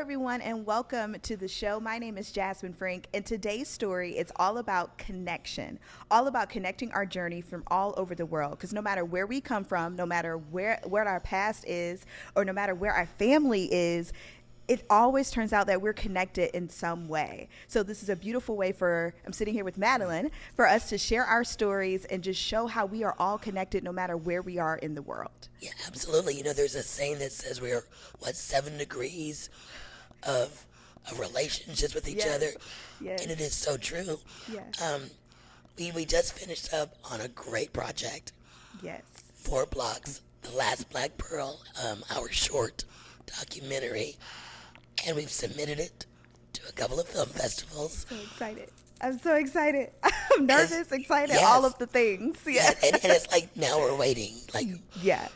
everyone, and welcome to the show. My name is Jasmine Frank, and today's story is all about connection, all about connecting our journey from all over the world. Because no matter where we come from, no matter where our past is, or no matter where our family is, it always turns out that we're connected in some way. So this is a beautiful way I'm sitting here with Madeline, for us to share our stories and just show how we are all connected no matter where we are in the world. Yeah, absolutely. There's a saying that says we are, 7 degrees of relationships with each other. Yes. And it is so true. Yes. We just finished up on a great project. Yes. FourBlocks, The Last Black Pearl, our short documentary. And we've submitted it to a couple of film festivals. So excited. I'm so excited. I'm nervous, excited, yes. all of the things. Yeah. And it's like now we're waiting. Like, yeah.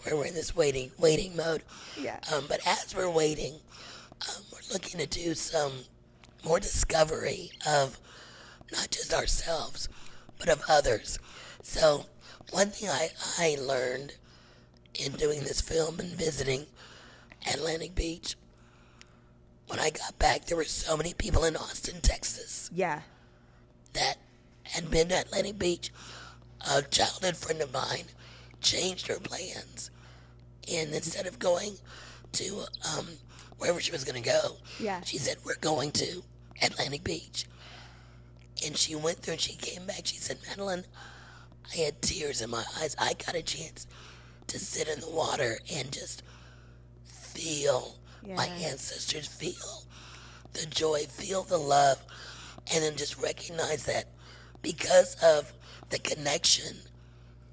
We're in this waiting mode. Yeah. But as we're waiting, we're looking to do some more discovery of not just ourselves, but of others. So one thing I learned in doing this film and visiting Atlantic Beach, when I got back, there were so many people in Austin, Texas, Yeah. that had been to Atlantic Beach. A childhood friend of mine changed her plans, and instead of going to wherever she was going to go, Yeah. she said, we're going to Atlantic Beach. And she went through and she came back. She said, Madeline, I had tears in my eyes. I got a chance to sit in the water and just feel my ancestors, feel the joy, feel the love, and then just recognize that because of the connection,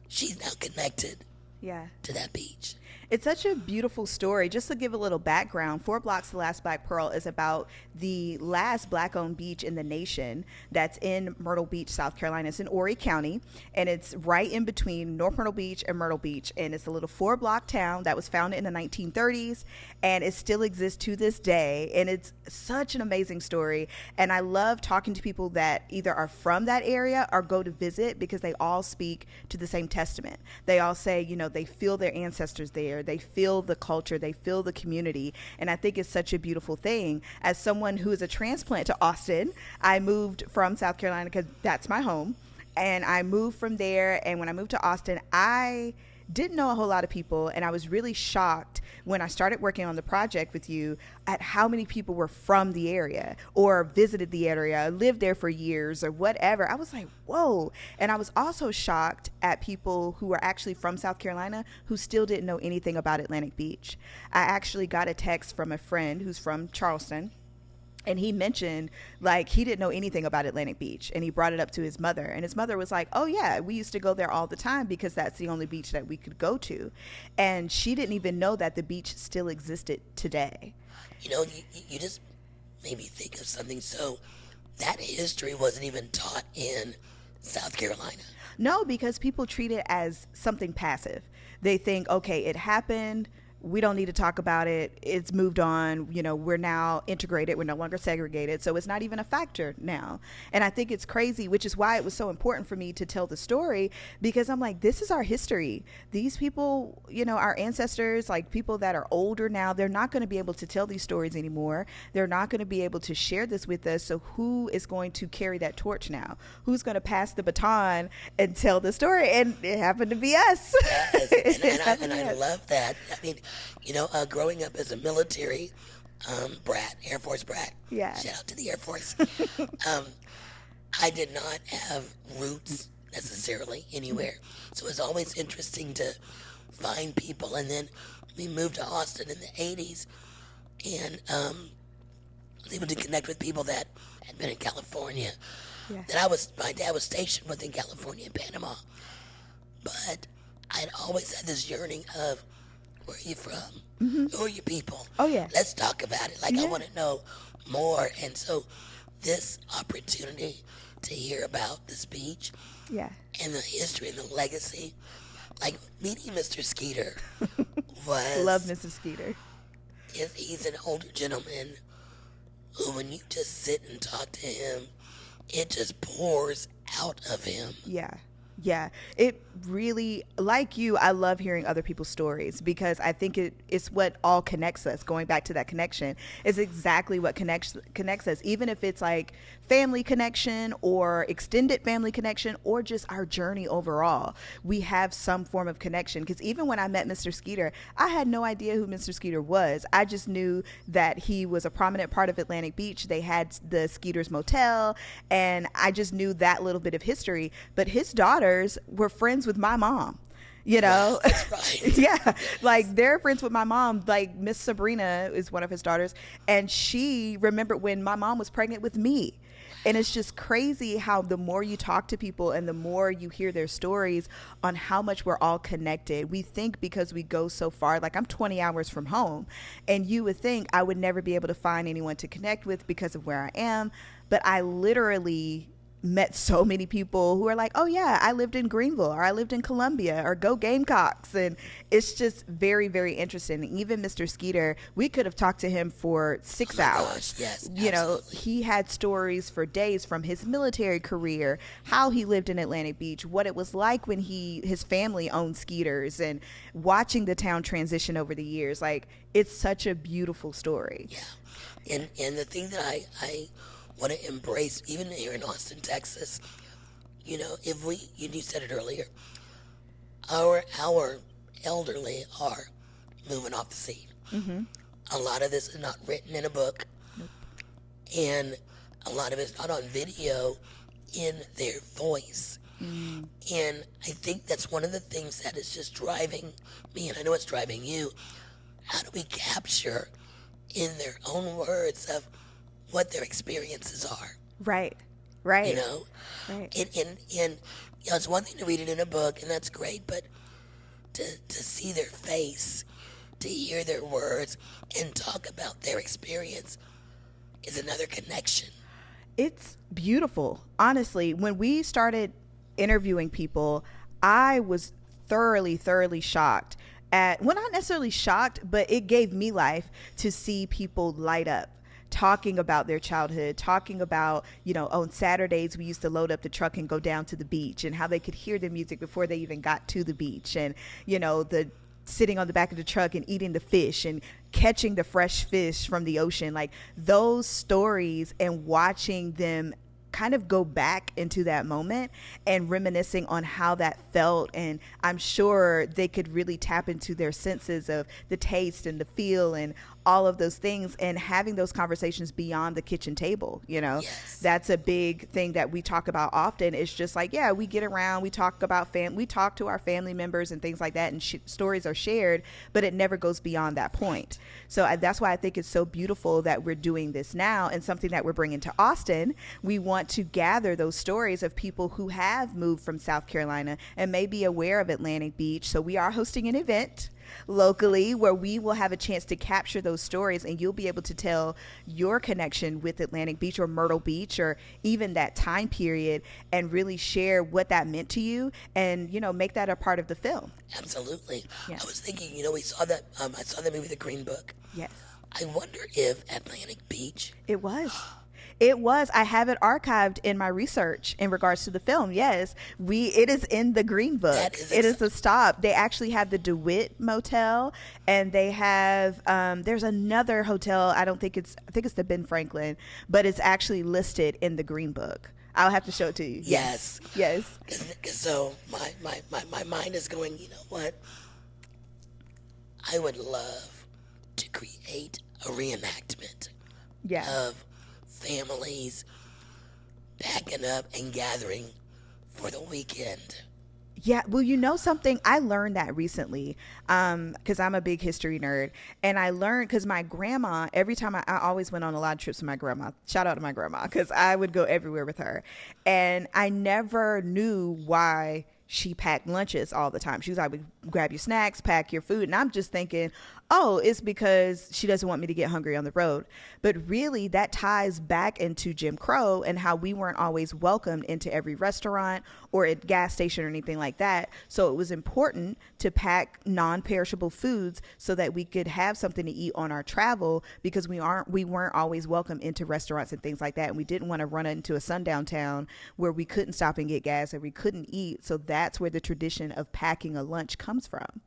she's now connected Yeah. to that beach. It's such a beautiful story. Just to give a little background, FourBlocks, The Last Black Pearl is about the last black-owned beach in the nation that's in Myrtle Beach, South Carolina. It's in Horry County, and it's right in between North Myrtle Beach and Myrtle Beach. And it's a little 4-block town that was founded in the 1930s, and it still exists to this day. And it's such an amazing story. And I love talking to people that either are from that area or go to visit, because they all speak to the same testament. They all say, they feel their ancestors there. They feel the culture, they feel the community. And I think it's such a beautiful thing. As someone who is a transplant to Austin, I moved from South Carolina because that's my home. And I moved from there. And when I moved to Austin, I didn't know a whole lot of people, and I was really shocked when I started working on the project with you at how many people were from the area or visited the area, lived there for years or whatever. I was like, whoa. And I was also shocked at people who were actually from South Carolina who still didn't know anything about Atlantic Beach. I actually got a text from a friend who's from Charleston, and he mentioned, he didn't know anything about Atlantic Beach, and he brought it up to his mother, and his mother was like, oh yeah, we used to go there all the time because that's the only beach that we could go to. And she didn't even know that the beach still existed today. You just made me think of something. So that history wasn't even taught in South Carolina. No, because people treat it as something passive. They think, okay, it happened, we don't need to talk about it. It's moved on. We're now integrated. We're no longer segregated. So it's not even a factor now. And I think it's crazy, which is why it was so important for me to tell the story, because I'm like, this is our history. These people, our ancestors, people that are older now, they're not going to be able to tell these stories anymore. They're not going to be able to share this with us. So who is going to carry that torch now? Who's going to pass the baton and tell the story? And it happened to be us. Yes, and I love that. I mean, growing up as a military brat, Air Force brat, shout out to the Air Force, I did not have roots necessarily anywhere. So it was always interesting to find people. And then we moved to Austin in the 80s, and was able to connect with people that had been in California. Yeah. My dad was stationed within California and Panama. But I'd always had this yearning of, where are you from? Mm-hmm. Who are your people? Oh, yeah. Let's talk about it. I want to know more. And so this opportunity to hear about this beach and the history and the legacy, meeting Mr. Skeeter was... Love Mr. Skeeter. He's an older gentleman who, when you just sit and talk to him, it just pours out of him. Yeah. Yeah, it really, like you, I love hearing other people's stories because I think it's what all connects us. Going back to that connection is exactly what connects us, even if it's like family connection or extended family connection or just our journey overall. We have some form of connection because even when I met Mr. Skeeter, I had no idea who Mr. Skeeter was. I just knew that he was a prominent part of Atlantic Beach. They had the Skeeter's Motel, and I just knew that little bit of history. But his daughters were friends with my mom, you know. Wow, that's right. Yeah, like they're friends with my mom. Like Miss Sabrina is one of his daughters, and she remembered when my mom was pregnant with me. And it's just crazy how the more you talk to people and the more you hear their stories on how much we're all connected. We think because we go so far, like I'm 20 hours from home, and you would think I would never be able to find anyone to connect with because of where I am. But I literally met so many people who are like, oh yeah, I lived in Greenville, or I lived in Columbia, or go Gamecocks. And it's just very, very interesting. Even Mr. Skeeter, we could have talked to him for 6 hours. Gosh, yes, you know, absolutely. he had stories for days from his military career, how he lived in Atlantic Beach, what it was like when his family owned Skeeters, and watching the town transition over the years. Like, it's such a beautiful story. Yeah. And the thing that I want to embrace, even here in Austin, Texas, you know, if you said it earlier, our elderly are moving off the scene. Mm-hmm. A lot of this is not written in a book, and a lot of it's not on video in their voice. Mm. And I think that's one of the things that is just driving me, and I know it's driving you. How do we capture in their own words of what their experiences are? Right. You know? Right. And you know, it's one thing to read it in a book, and that's great, but to see their face, to hear their words, and talk about their experience is another connection. It's beautiful. Honestly, when we started interviewing people, I was thoroughly shocked at, well, not necessarily shocked, but it gave me life to see people light up, talking about their childhood, talking about, you know, on Saturdays we used to load up the truck and go down to the beach, and how they could hear the music before they even got to the beach, and, you know, the sitting on the back of the truck and eating the fish and catching the fresh fish from the ocean. Like, those stories, and watching them kind of go back into that moment and reminiscing on how that felt. And I'm sure they could really tap into their senses of the taste and the feel and all of those things, and having those conversations beyond the kitchen table. You know, yes. That's a big thing that we talk about often. It's just like, yeah, we get around, we talk about we talk to our family members and things like that, and stories are shared, but it never goes beyond that point. So that's why I think it's so beautiful that we're doing this now, and something that we're bringing to Austin. We want to gather those stories of people who have moved from South Carolina and may be aware of Atlantic Beach. So we are hosting an event locally where we will have a chance to capture those stories, and you'll be able to tell your connection with Atlantic Beach or Myrtle Beach, or even that time period, and really share what that meant to you, and, you know, make that a part of the film. Absolutely. Yeah. I was thinking, you know, we saw that, I saw the movie The Green Book. Yes. I wonder if Atlantic Beach. It was. It was. I have it archived in my research in regards to the film. Yes, it is in the Green Book. It is a stop. They actually have the DeWitt Motel, and they have there's another hotel. I think it's the Ben Franklin, but it's actually listed in the Green Book. I'll have to show it to you. Yes. So my mind is going, you know what? I would love to create a reenactment of families packing up and gathering for the weekend. Yeah, well, you know something? I learned that recently because I'm a big history nerd. And I learned because my grandma, every time I always went on a lot of trips with my grandma. Shout out to my grandma, because I would go everywhere with her. And I never knew why she packed lunches all the time. She was like, grab your snacks, pack your food. And I'm just thinking, oh, it's because she doesn't want me to get hungry on the road. But really, that ties back into Jim Crow and how we weren't always welcomed into every restaurant or at gas station or anything like that. So it was important to pack non-perishable foods so that we could have something to eat on our travel, because we weren't always welcome into restaurants and things like that. And we didn't want to run into a sundown town where we couldn't stop and get gas and we couldn't eat. So that's where the tradition of packing a lunch comes from.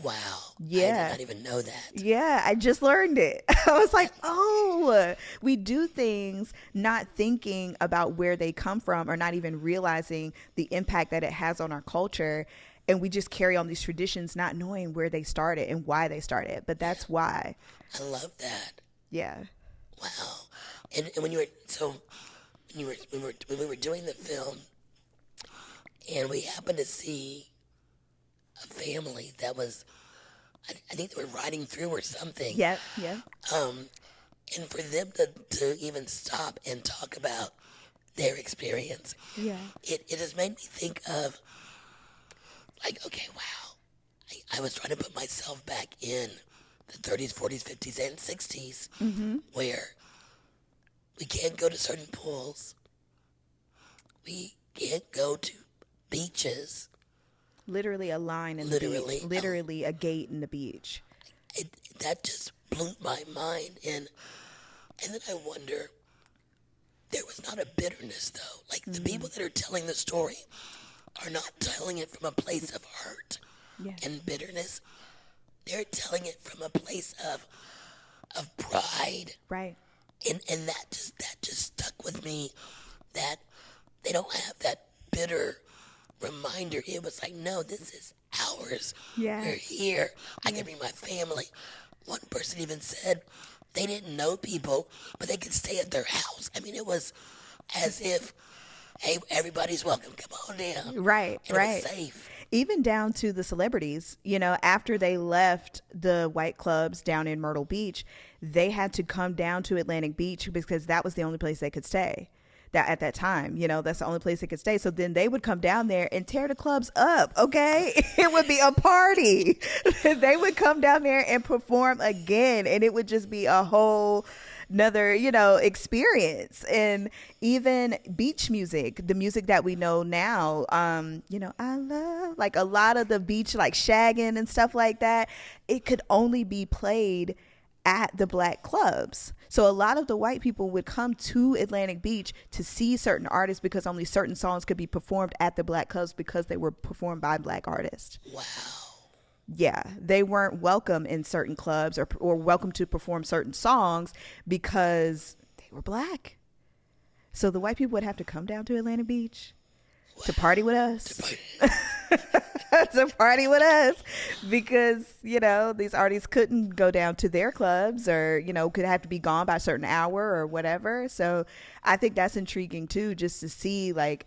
Wow. Yeah. I did not even know that. Yeah, I just learned it. I was like, oh, we do things not thinking about where they come from or not even realizing the impact that it has on our culture. And we just carry on these traditions not knowing where they started and why they started. But that's why. I love that. Yeah. Wow. And when we were doing the film, and we happened to see a family that was, I think they were riding through or something. Yeah. And for them to even stop and talk about their experience, it has made me think of, like, okay, wow. I was trying to put myself back in the 30s, 40s, 50s, and 60s, where we can't go to certain pools. We can't go to beaches. Literally a line in the beach. Literally a gate in the beach. That just blew my mind. And then I wonder, there was not a bitterness, though. Like, the people that are telling the story are not telling it from a place of hurt and bitterness. They're telling it from a place of pride. Right. And that just stuck with me, that they don't have that bitter reminder. It was like, no, this is ours. Yeah. We're here. I can bring my family. One person even said they didn't know people, but they could stay at their house. I mean, it was as if, hey, everybody's welcome. Come on down. Right, and right. It was safe. Even down to the celebrities, after they left the white clubs down in Myrtle Beach, they had to come down to Atlantic Beach because that was the only place they could stay. That at that time, that's the only place they could stay. So then they would come down there and tear the clubs up. Okay. It would be a party. They would come down there and perform again. And it would just be a whole another, experience. And even beach music, the music that we know now, I love like a lot of the beach, like shagging and stuff like that. It could only be played at the black clubs. So a lot of the white people would come to Atlantic Beach to see certain artists because only certain songs could be performed at the black clubs because they were performed by black artists. Wow. Yeah, they weren't welcome in certain clubs or welcome to perform certain songs because they were black. So the white people would have to come down to Atlantic Beach to party with us. To party with us because, these artists couldn't go down to their clubs or, could have to be gone by a certain hour or whatever. So I think that's intriguing too, just to see like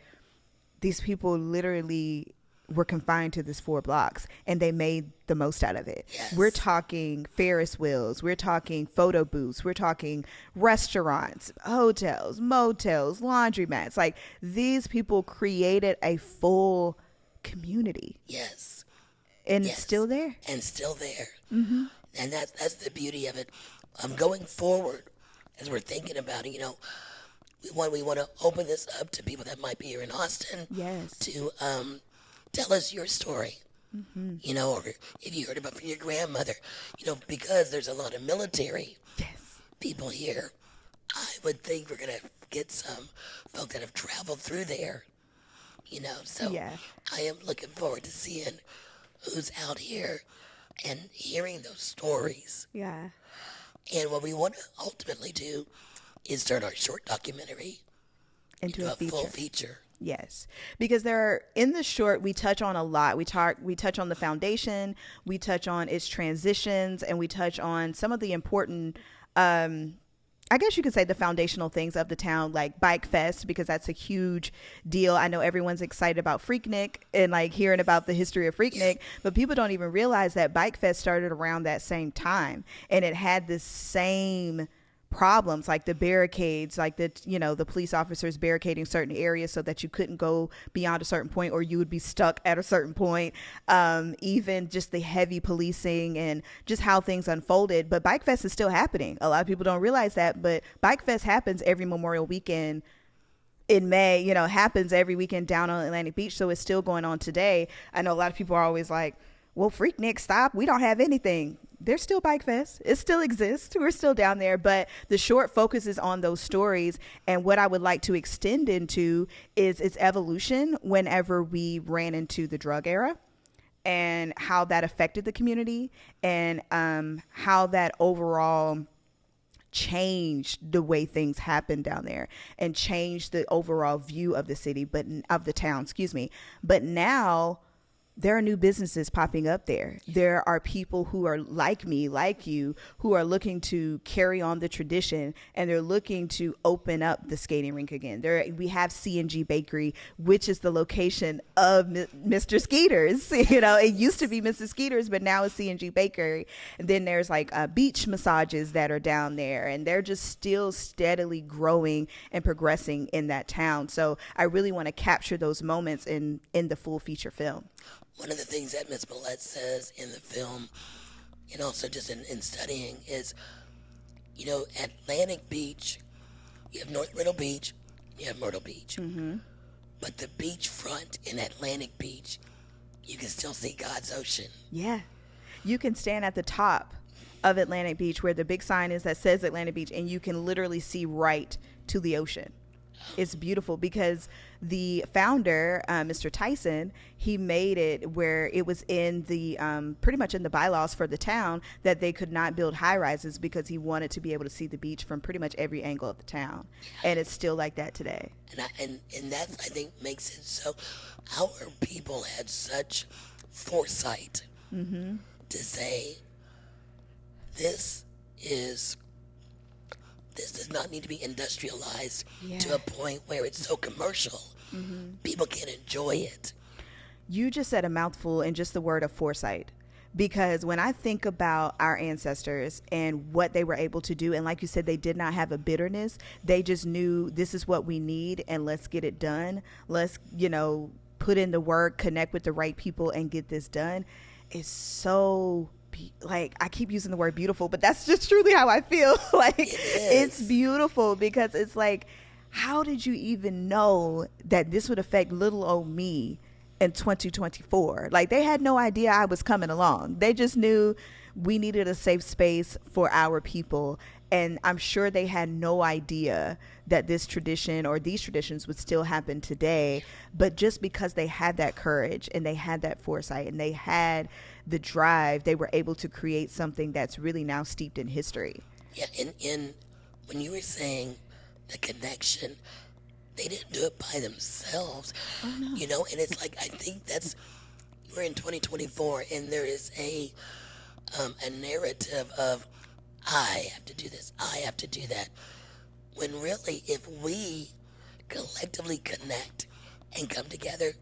these people literally were confined to this 4 blocks and they made the most out of it. Yes. We're talking Ferris wheels. We're talking photo booths. We're talking restaurants, hotels, motels, laundromats. Like these people created a full community. Yes. And it's still there. And still there. Mm-hmm. And that's the beauty of it. Going forward, as we're thinking about it, we want to open this up to people that might be here in Austin. Yes. To tell us your story. Mm-hmm. Or if you heard about from your grandmother, because there's a lot of military people here, I would think we're going to get some folk that have traveled through there. So I am looking forward to seeing who's out here and hearing those stories. Yeah. And what we want to ultimately do is turn our short documentary into a full feature. Yes, because in the short, we touch on a lot. We touch on the foundation, we touch on its transitions, and we touch on some of the important, I guess you could say the foundational things of the town, like Bike Fest, because that's a huge deal. I know everyone's excited about Freaknik and like hearing about the history of Freaknik, but people don't even realize that Bike Fest started around that same time and it had this same problems, like the barricades, like the police officers barricading certain areas so that you couldn't go beyond a certain point, or you would be stuck at a certain point. Even just the heavy policing and just how things unfolded. But Bike Fest is still happening. A lot of people don't realize that, but Bike Fest happens every Memorial Weekend in May, happens every weekend down on Atlantic Beach. So it's still going on today. I know a lot of people are always like, well, Freaknik, stop. We don't have anything. There's still Bike Fest. It still exists. We're still down there. But the short focuses on those stories. And what I would like to extend into is its evolution whenever we ran into the drug era and how that affected the community, and how that overall changed the way things happen down there and changed the overall view of the city, but of the town, But now there are new businesses popping up there. There are people who are like me, like you, who are looking to carry on the tradition, and they're looking to open up the skating rink again. We have C&G Bakery, which is the location of Mr. Skeeter's. It used to be Mrs. Skeeter's, but now it's C&G Bakery. And then there's like beach massages that are down there, and they're just still steadily growing and progressing in that town. So I really want to capture those moments in the full feature film. One of the things that Ms. Millette says in the film, and also just in studying, is, Atlantic Beach, you have North Myrtle Beach, you have Myrtle Beach. Mm-hmm. But the beachfront in Atlantic Beach, you can still see God's ocean. Yeah. You can stand at the top of Atlantic Beach where the big sign is that says Atlantic Beach, and you can literally see right to the ocean. It's beautiful because the founder, Mr. Tyson, he made it where it was in the pretty much in the bylaws for the town that they could not build high rises because he wanted to be able to see the beach from pretty much every angle of the town. And it's still like that today. And that, I think, makes it so our people had such foresight to say this does not need to be industrialized to a point where it's so commercial. Mm-hmm. People can enjoy it. You just said a mouthful in just the word of foresight. Because when I think about our ancestors and what they were able to do, and like you said, they did not have a bitterness. They just knew this is what we need and let's get it done. Let's, put in the work, connect with the right people and get this done. It's so I keep using the word beautiful, but that's just truly how I feel. It's beautiful because it's like, how did you even know that this would affect little old me in 2024? They had no idea I was coming along. They just knew we needed a safe space for our people. And I'm sure they had no idea that this tradition or these traditions would still happen today. But just because they had that courage and they had that foresight and they had the drive, they were able to create something that's really now steeped in history. Yeah, and when you were saying the connection, they didn't do it by themselves. Oh, no. And it's like, I think we're in 2024 and there is a narrative of, I have to do this, I have to do that. When really, if we collectively connect and come together,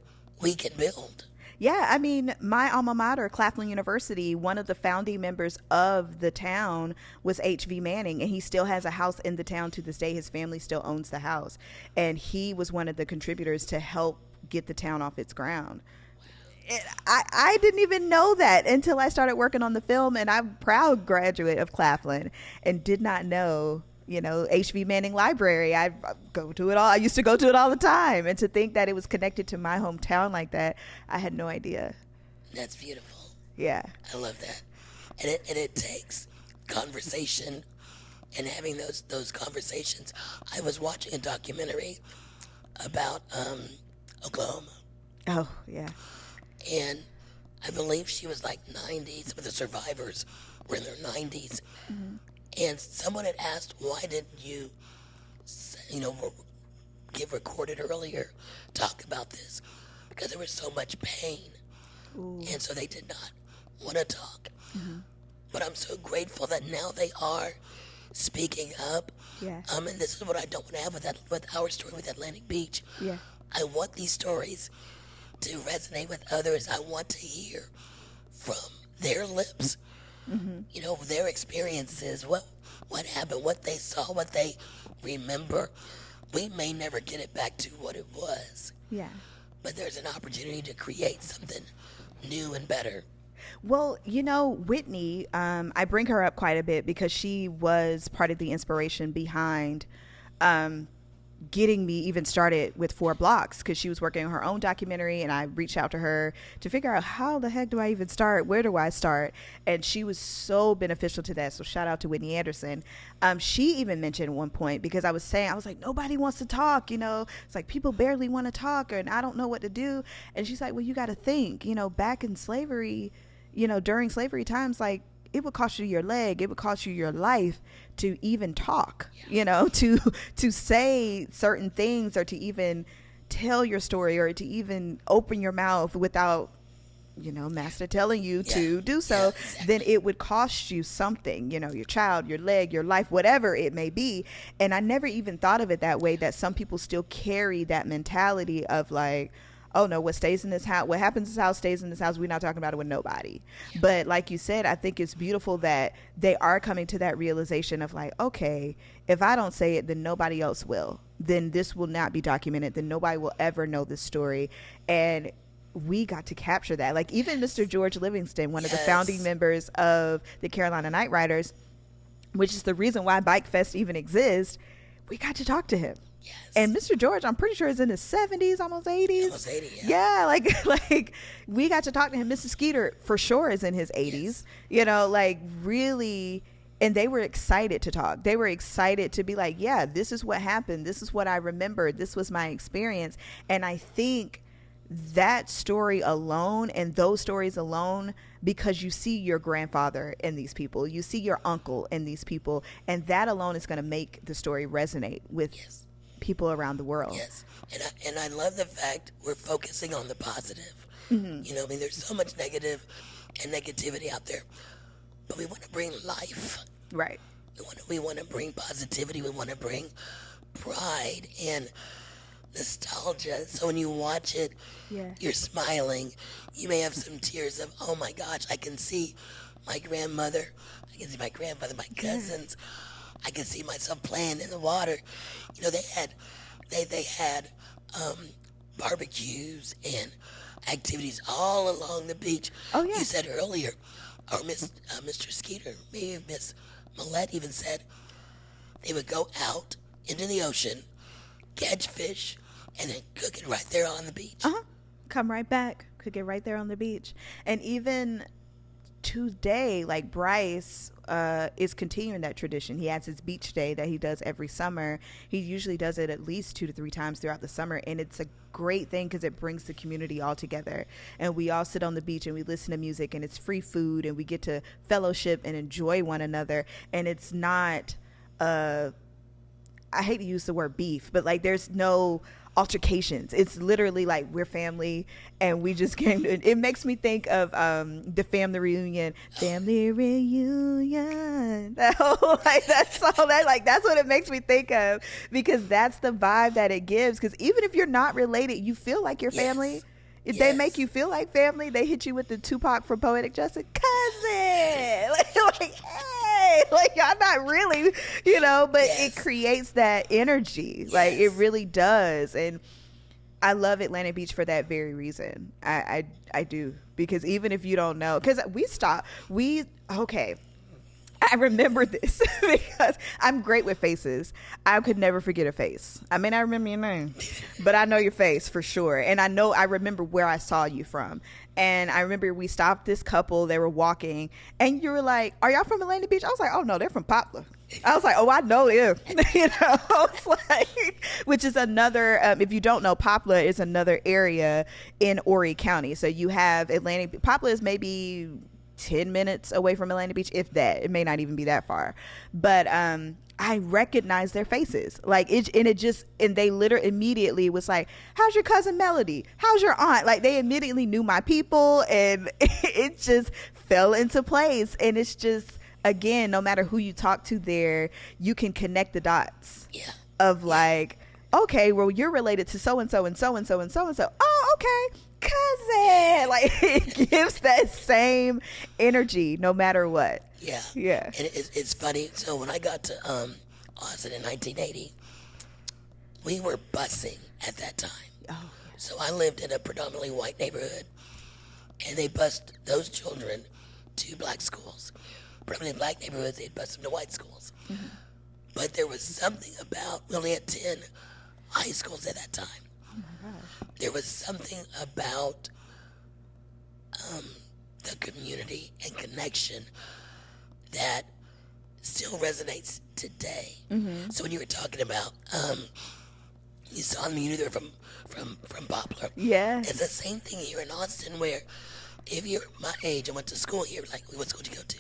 we can build. Yeah, I mean, my alma mater, Claflin University, one of the founding members of the town was H.V. Manning, and he still has a house in the town to this day. His family still owns the house, and he was one of the contributors to help get the town off its ground. I didn't even know that until I started working on the film, and I'm a proud graduate of Claflin and did not know, H.V. Manning Library. I go to it all. I used to go to it all the time. And to think that it was connected to my hometown like that, I had no idea. That's beautiful. Yeah. I love that. And it takes conversation and having those conversations. I was watching a documentary about Oklahoma. Oh, yeah. And I believe she was like 90. Some of the survivors were in their 90s. Mm-hmm. And someone had asked, why didn't you, get recorded earlier, talk about this? Because there was so much pain. Ooh. And so they did not want to talk. Mm-hmm. But I'm so grateful that now they are speaking up. Yeah. And this is what I don't want to have with our story with Atlantic Beach. Yeah. I want these stories to resonate with others. I want to hear from their lips, their experiences. What what happened, what they saw, what they remember. We may never get it back to what it was. Yeah. But there's an opportunity to create something new and better. Well, Whitney, I bring her up quite a bit because she was part of the inspiration behind getting me even started with FourBlocks, because she was working on her own documentary, and I reached out to her to figure out how the heck do I even start? Where do I start? And she was so beneficial to that. So shout out to Whitney Anderson. She even mentioned at one point, because I was like, nobody wants to talk, it's like people barely want to talk, and I don't know what to do. And she's like, well, you got to think, back in slavery, during slavery times, like, it would cost you your leg, it would cost you your life to even talk, to say certain things, or to even tell your story, or to even open your mouth without, master telling you to do so. Exactly. Then it would cost you something, your child, your leg, your life, whatever it may be. And I never even thought of it that way, that some people still carry that mentality of like, oh no, what stays in this house, what happens in this house stays in this house. We're not talking about it with nobody. Yeah. But like you said, I think it's beautiful that they are coming to that realization of like, okay, if I don't say it, then nobody else will. Then this will not be documented. Then nobody will ever know this story. And we got to capture that. Like even Mr. George Livingston, one of the founding members of the Carolina Night Riders, which is the reason why Bike Fest even exists, we got to talk to him. Yes. And Mr. George, I'm pretty sure, is in his 70s, almost 80s. Almost 80, yeah. Like we got to talk to him. Mrs. Skeeter, for sure, is in his 80s. Yes. Really, and they were excited to talk. They were excited to be like, yeah, this is what happened. This is what I remember. This was my experience. And I think that story alone, and those stories alone, because you see your grandfather in these people, you see your uncle in these people, and that alone is going to make the story resonate with people around the world. Yes. And I love the fact we're focusing on the positive. Mm-hmm. There's so much negative and negativity out there, but we want to bring life. Right. We want to bring positivity. We want to bring pride and nostalgia. So when you watch it, you're smiling. You may have some tears of, oh my gosh, I can see my grandmother, I can see my grandfather, my cousins. I can see myself playing in the water. They had barbecues and activities all along the beach. Oh yeah. You said earlier, or Mr. Skeeter, maybe Miss Millette even said, they would go out into the ocean, catch fish, and then cook it right there on the beach. Come right back, cook it right there on the beach. And even today, like Bryce is continuing that tradition. He has his beach day that he does every summer. He usually does it at least 2 to 3 times throughout the summer, and it's a great thing because it brings the community all together, and we all sit on the beach and we listen to music, and it's free food, and we get to fellowship and enjoy one another. And it's not I hate to use the word beef, but like there's no altercations. It's literally like we're family, and we just came to, it makes me think of the family reunion. That whole, like that's all that, like that's what it makes me think of, because that's the vibe that it gives. Because even if you're not related, you feel like you're family. If they make you feel like family, they hit you with the Tupac for Poetic Justice, cousin, like hey, like y'all not really, but it creates that energy. Like it really does. And I love Atlantic Beach for that very reason. I do, because even if you don't know, because I remember this because I'm great with faces. I could never forget a face. I may not remember your name, but I know your face for sure. And I remember where I saw you from. And I remember we stopped this couple, they were walking, and you were like, are y'all from Atlantic Beach? I was like, oh no, they're from Poplar. I was like, oh, I know them. It's like, which is another, if you don't know, Poplar is another area in Horry County. So you have Poplar is maybe 10 minutes away from Atlantic Beach, if that. It may not even be that far, but I recognized their faces, like it, and they literally immediately was like, how's your cousin Melody, how's your aunt? Like they immediately knew my people, and it just fell into place. And it's just, again, no matter who you talk to there, you can connect the dots of like, okay, well, you're related to so and so and so and so and so and so. Oh, okay, cousin. Like, it gives that same energy no matter what. Yeah. Yeah. And it's funny. So when I got to Austin in 1980, we were busing at that time. Oh. So I lived in a predominantly white neighborhood, and they bused those children to black schools. Predominantly black neighborhoods, they'd bus them to white schools. Mm-hmm. But there was something about, we only had 10 high schools at that time. Oh my gosh. There was something about the community and connection that still resonates today. Mm-hmm. So when you were talking about, you saw me either from Poplar. Yeah. It's the same thing here in Austin, where if you're my age and went to school here, like, what school did you go to?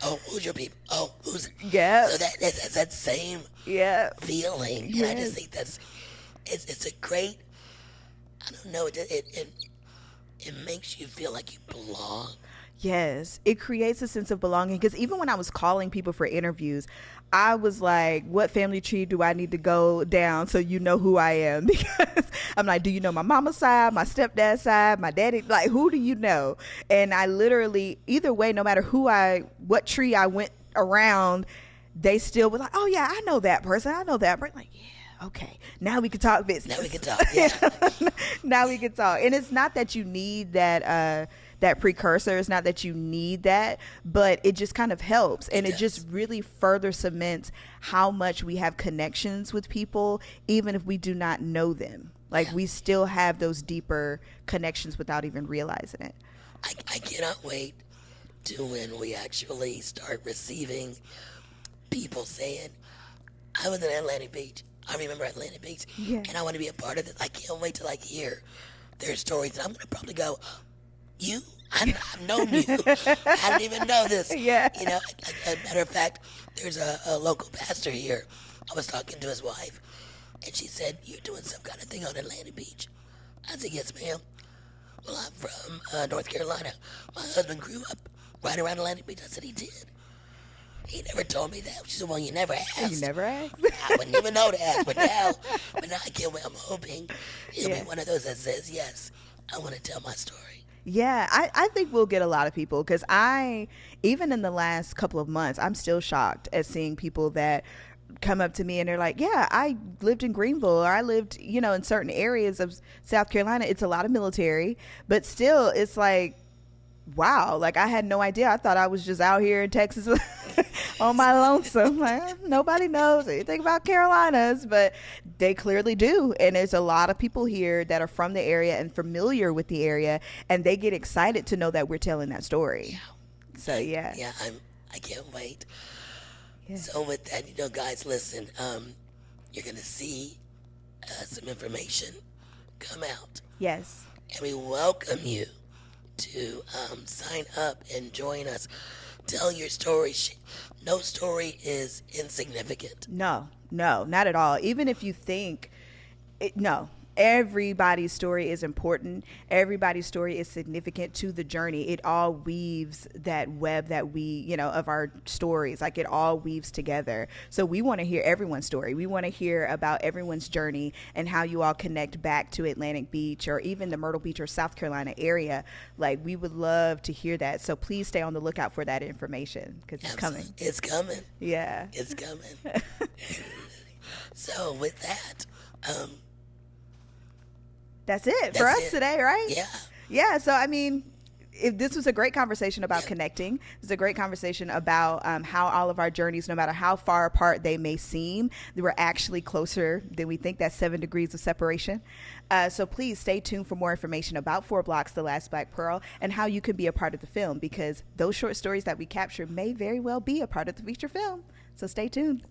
oh, who's your people? Oh, who's? Yeah. So that's that same feeling, and I just think it's a great. I don't know. It makes you feel like you belong. Yes, it creates a sense of belonging, because even when I was calling people for interviews, I was like, what family tree do I need to go down so you know who I am? Because I'm like, do you know my mama's side, my stepdad's side, my daddy? Like, who do you know? And I literally, either way, no matter what tree I went around, they still were like, oh yeah, I know that person. I know that person. Like, yeah, okay, now we can talk business. Now we can talk, yeah. Now we can talk. And it's not that you need that precursor. It's not that you need that, but it just kind of helps. And it just really further cements how much we have connections with people, even if we do not know them. Like, we still have those deeper connections without even realizing it. I cannot wait to when we actually start receiving people saying, I was in Atlantic Beach. I remember Atlantic Beach, and I want to be a part of this. I can't wait to hear their stories. And I'm going to probably go, I've known you. I didn't even know this. Yeah. You know, a matter of fact, there's a local pastor here. I was talking to his wife, and she said, you're doing some kind of thing on Atlantic Beach. I said, yes, ma'am. Well, I'm from North Carolina. My husband grew up right around Atlantic Beach. I said, he did. He never told me that. She said, well, you never asked. You never asked? I wouldn't even know to ask, but now I can't wait. I'm hoping he'll be one of those that says, yes, I want to tell my story. Yeah, I think we'll get a lot of people, because even in the last couple of months, I'm still shocked at seeing people that come up to me and they're like, yeah, I lived in Greenville, or I lived, in certain areas of South Carolina. It's a lot of military, but still it's like, wow, like, I had no idea. I thought I was just out here in Texas on my lonesome. Like, nobody knows anything about Carolinas, but they clearly do. And there's a lot of people here that are from the area and familiar with the area, and they get excited to know that we're telling that story. Yeah. So yeah. Yeah, I can't wait. Yeah. So with that, guys, listen, you're gonna see some information come out. Yes. And we welcome you to sign up and join us. Tell your story. No story is insignificant. No, not at all. Even if you think no, everybody's story is important. Everybody's story is significant to the journey. It all weaves that web that we, of our stories. Like, it all weaves together. So we want to hear everyone's story. We want to hear about everyone's journey and how you all connect back to Atlantic Beach, or even the Myrtle Beach or South Carolina area. Like, we would love to hear that. So please stay on the lookout for that information, because it's coming. It's coming. Yeah. It's coming. So with that, that's it for us today, right? Yeah. Yeah. So, I mean, if this was a great conversation about connecting. It's a great conversation about how all of our journeys, no matter how far apart they may seem, we're actually closer than we think. That's 7 degrees of separation. So please stay tuned for more information about FourBlocks, The Last Black Pearl, and how you can be a part of the film, because those short stories that we capture may very well be a part of the feature film. So stay tuned.